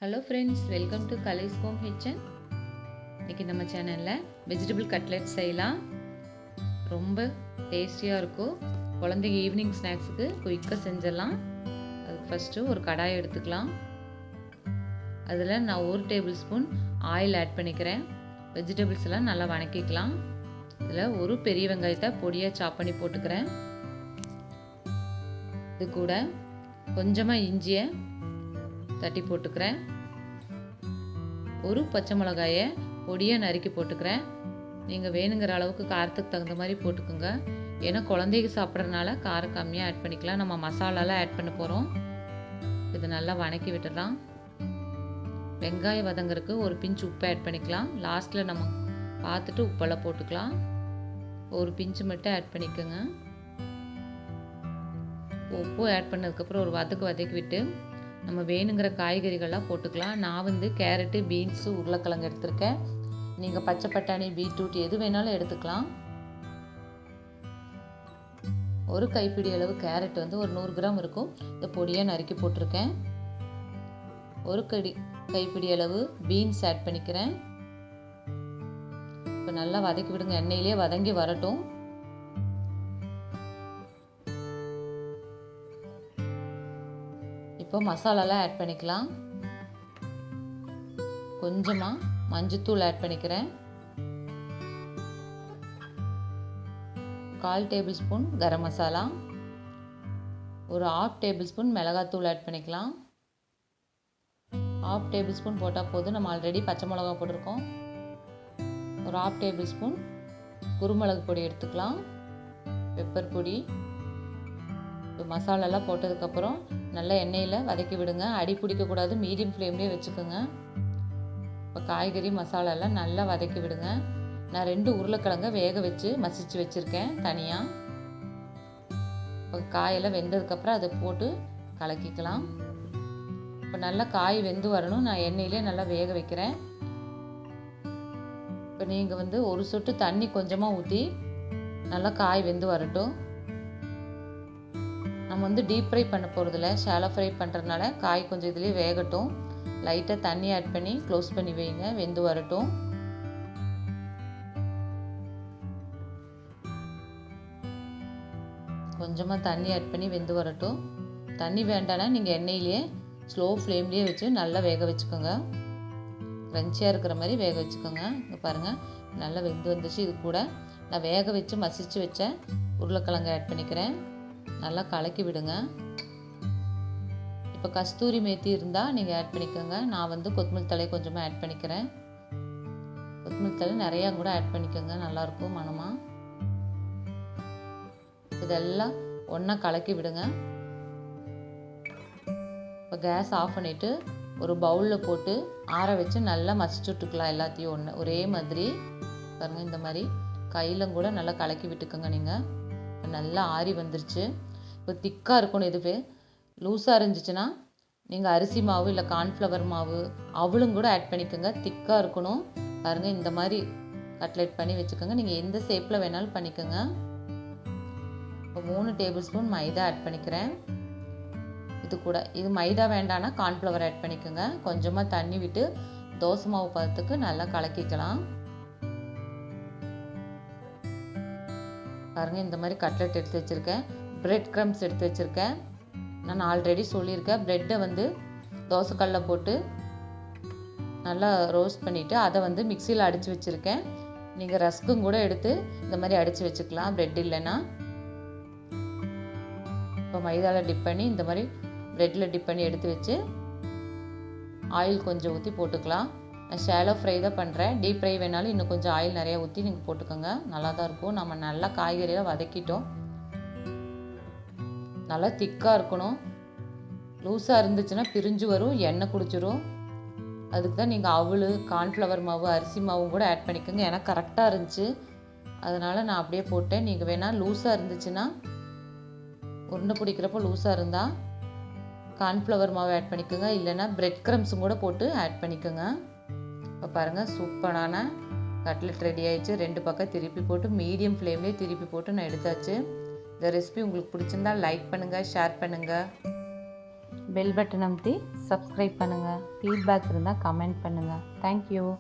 Hello friends, welcome to கலைஸ் home kitchen. இன்றைக்கி நம்ம சேனலில் வெஜிடபிள் கட்லெட் செய்யலாம். ரொம்ப டேஸ்டியாக இருக்கும். குழந்தைங்க ஈவினிங் ஸ்நாக்ஸுக்கு குயிக்காக செஞ்சிடலாம். அதுக்கு ஃபஸ்ட்டு ஒரு கடாய் எடுத்துக்கலாம். அதில் நான் 1 டேபிள் ஸ்பூன் ஆயில் ஆட் பண்ணிக்கிறேன். வெஜிடபிள்ஸ் எல்லாம் நல்லா வணக்கிக்கலாம். இதில் ஒரு பெரிய வெங்காயத்தை பொடியாக சாப் பண்ணி போட்டுக்கிறேன். இது கூட கொஞ்சமாக இஞ்சியை தட்டி போட்டுக்கிறேன். ஒரு பச்சை மிளகாயை பொடியாக நறுக்கி போட்டுக்கிறேன். நீங்கள் வேணுங்கிற அளவுக்கு காரத்துக்கு தகுந்த மாதிரி போட்டுக்கோங்க. ஏன்னா குழந்தைக்கு சாப்பிட்றதுனால காரம் கம்மியாக ஆட் பண்ணிக்கலாம். நம்ம மசாலாலாம் ஆட் பண்ண போகிறோம். இது நல்லா வணக்கி விட்டுடலாம். வெங்காயம் வதங்கிறதுக்கு ஒரு பிஞ்சு உப்பு ஆட் பண்ணிக்கலாம். லாஸ்ட்டில் நம்ம பார்த்துட்டு உப்பெல்லாம் போட்டுக்கலாம். ஒரு பிஞ்சு மட்டும் ஆட் பண்ணிக்கோங்க. உப்பு ஆட் பண்ணதுக்கப்புறம் ஒரு வதக்கி விட்டு நம்ம வேணுங்கிற காய்கறிகள்லாம் போட்டுக்கலாம். நான் கேரட்டு, பீன்ஸு, உருளைக்கிழங்கு எடுத்திருக்கேன். நீங்கள் பச்சை பட்டாணி, பீட்ரூட் எது வேணாலும் எடுத்துக்கலாம். ஒரு கைப்பிடி அளவு கேரட் ஒரு 100 கிராம் இருக்கும். இந்த பொடியாக நறுக்கி போட்டிருக்கேன். ஒரு கைப்பிடி அளவு பீன்ஸ் ஆட் பண்ணிக்கிறேன். இப்போ நல்லா வதக்கி விடுங்க. எண்ணெயிலே வதங்கி வரட்டும். இப்போ மசாலாலாம் ஆட் பண்ணிக்கலாம். கொஞ்சமாக மஞ்சத்தூள் ஆட் பண்ணிக்கிறேன். 1/4 டேபிள் ஸ்பூன் கரம் மசாலா, ஒரு 1/2 டேபிள் ஸ்பூன் மிளகாத்தூள் ஆட் பண்ணிக்கலாம். 1/2 டேபிள் ஸ்பூன் போட்டால் போதும். நம்ம ஆல்ரெடி பச்சை மிளகா போட்டிருக்கோம். ஒரு 1/2 டேபிள் ஸ்பூன் குருமிளகு பொடி எடுத்துக்கலாம். பெப்பர் பொடி. இப்போ மசாலாலாம் போட்டதுக்கப்புறம் நல்லா எண்ணெயில் வதக்கி விடுங்க. அடி பிடிக்கக்கூடாது. மீடியம் ஃப்ளேம்லேயே வச்சுக்கோங்க. இப்போ காய்கறி மசாலாலாம் நல்லா வதக்கி விடுங்க. நான் 2 உருளைக்கிழங்கை வேக வச்சு மசிச்சு வச்சுருக்கேன் தனியாக. இப்போ காயெல்லாம் வெந்ததுக்கப்புறம் அதை போட்டு கலக்கிக்கலாம். இப்போ நல்லா காய் வெந்து வரணும். நான் எண்ணெயிலே நல்லா வேக வைக்கிறேன். இப்போ நீங்கள் ஒரு சொட்டு தண்ணி கொஞ்சமாக ஊற்றி நல்லா காய் வெந்து வரட்டும். நம்ம டீப் ஃப்ரை பண்ண போகிறதில்ல, ஷாலோ ஃப்ரை பண்ணுறதுனால காய் கொஞ்சம் இதுலேயே வேகட்டும். லைட்டாக தண்ணி ஆட் பண்ணி க்ளோஸ் பண்ணி வைங்க. வெந்து வரட்டும். கொஞ்சமாக தண்ணி ஆட் பண்ணி வெந்து வரட்டும். தண்ணி வேண்டானா நீங்கள் எண்ணெயிலேயே ஸ்லோ ஃப்ளேம்லேயே வச்சு நல்லா வேக வச்சுக்கோங்க. க்ரன்ச்சியாக இருக்கிற மாதிரி வேக வச்சுக்கோங்க. இங்கே பாருங்கள், நல்லா வெந்து வந்துச்சு. இது கூட நான் வேக வச்சு மசிச்சு வச்ச உருளைக்கிழங்கு ஆட் பண்ணிக்கிறேன். நல்லா கலக்கி விடுங்க. இப்போ கஸ்தூரி மேத்தி இருந்தால் நீங்கள் ஆட் பண்ணிக்கோங்க. நான் கொத்தமல்லி தழை கொஞ்சமாக ஆட் பண்ணிக்கிறேன். கொத்தமல்லி தழை நிறையா கூட ஆட் பண்ணிக்கோங்க, நல்லாயிருக்கும் மணமாக. இதெல்லாம் ஒன்றா கலக்கி விடுங்க. இப்போ கேஸ் ஆஃப் பண்ணிவிட்டு ஒரு பவுலில் போட்டு ஆற வச்சு நல்லா மசிச்சு விட்டுக்கலாம். எல்லாத்தையும் ஒரே மாதிரி பாருங்கள். இந்த மாதிரி கையில் கூட நல்லா கலக்கி விட்டுக்கோங்க. நீங்கள் நல்லா ஆறி வந்துருச்சு. இப்போ திக்காக இருக்கணும். இதுவே லூஸாக இருந்துச்சுன்னா நீங்கள் அரிசி மாவு இல்லை கார்ன்ஃப்ளவர் மாவு அவளும் கூட ஆட் பண்ணிக்கோங்க. திக்காக இருக்கணும். பாருங்கள், இந்த மாதிரி கட்லெட் பண்ணி வச்சுக்கோங்க. நீங்கள் எந்த ஷேப்பில் வேணாலும் பண்ணிக்கோங்க. இப்போ 3 டேபிள் ஸ்பூன் மைதா ஆட் பண்ணிக்கிறேன். இது மைதா வேண்டான்னா கார்ன்ஃப்ளவர் ஆட் பண்ணிக்கோங்க. கொஞ்சமாக தண்ணி விட்டு தோசை மாவு பதத்துக்கு நல்லா கலக்கிக்கலாம். பாருங்கள், இந்த மாதிரி கட்லெட் எடுத்து வச்சுருக்கேன். பிரெட் க்ரம்ஸ் எடுத்து வச்சுருக்கேன். நான் ஆல்ரெடி சொல்லியிருக்கேன். ப்ரெட்டை தோசைக்கல்ல போட்டு நல்லா ரோஸ்ட் பண்ணிவிட்டு அதை மிக்சியில் அடித்து வச்சுருக்கேன். நீங்கள் ரஸ்க்கும் கூட எடுத்து இந்த மாதிரி அடித்து வச்சுக்கலாம், ப்ரெட் இல்லைன்னா. இப்போ மைதாவில் டிப் பண்ணி இந்த மாதிரி ப்ரெட்டில் டிப் பண்ணி எடுத்து வச்சு ஆயில் கொஞ்சம் ஊற்றி போட்டுக்கலாம். நான் ஷாலோ ஃப்ரை தான் பண்ணுறேன். டீப் ஃப்ரை வேணாலும் இன்னும் கொஞ்சம் ஆயில் நிறையா ஊற்றி நீங்கள் போட்டுக்கோங்க. நல்லா தான் இருக்கும். நம்ம நல்லா காய்கறியெல்லாம் வதக்கிட்டோம். நல்லா திக்காக இருக்கணும். லூஸாக இருந்துச்சுன்னா பிரிஞ்சு வரும், எண்ணெய் குடிச்சிரும். அதுக்கு தான் நீங்கள் அவல், கார்ன்ஃப்ளவர் மாவு, அரிசி மாவும் கூட ஆட் பண்ணிக்கோங்க. எனக்கு கரெக்டாக இருந்துச்சு, அதனால் நான் அப்படியே போட்டேன். நீங்கள் வேணால் லூஸாக இருந்துச்சுன்னா, உருண்டை பிடிக்கிறப்போ லூஸாக இருந்தால் கார்ன்ஃப்ளவர் மாவு ஆட் பண்ணிக்கோங்க. இல்லைன்னா பிரெட் க்ரம்ஸும் கூட போட்டு ஆட் பண்ணிக்கோங்க. இப்போ பாருங்கள், சூப்பரான கட்லெட் ரெடி ஆயிடுச்சு. 2 பக்கம் திருப்பி போட்டு மீடியம் ஃப்ளேம்லேயே திருப்பி போட்டு நான் எடுத்தாச்சு. இந்த ரெசிபி உங்களுக்கு பிடிச்சிருந்தா லைக் பண்ணுங்கள், ஷேர் பண்ணுங்கள். பெல் பட்டன் அமுத்தி சப்ஸ்கிரைப் பண்ணுங்கள். ஃபீட்பேக் இருந்தால் கமெண்ட் பண்ணுங்கள். தேங்க்யூ.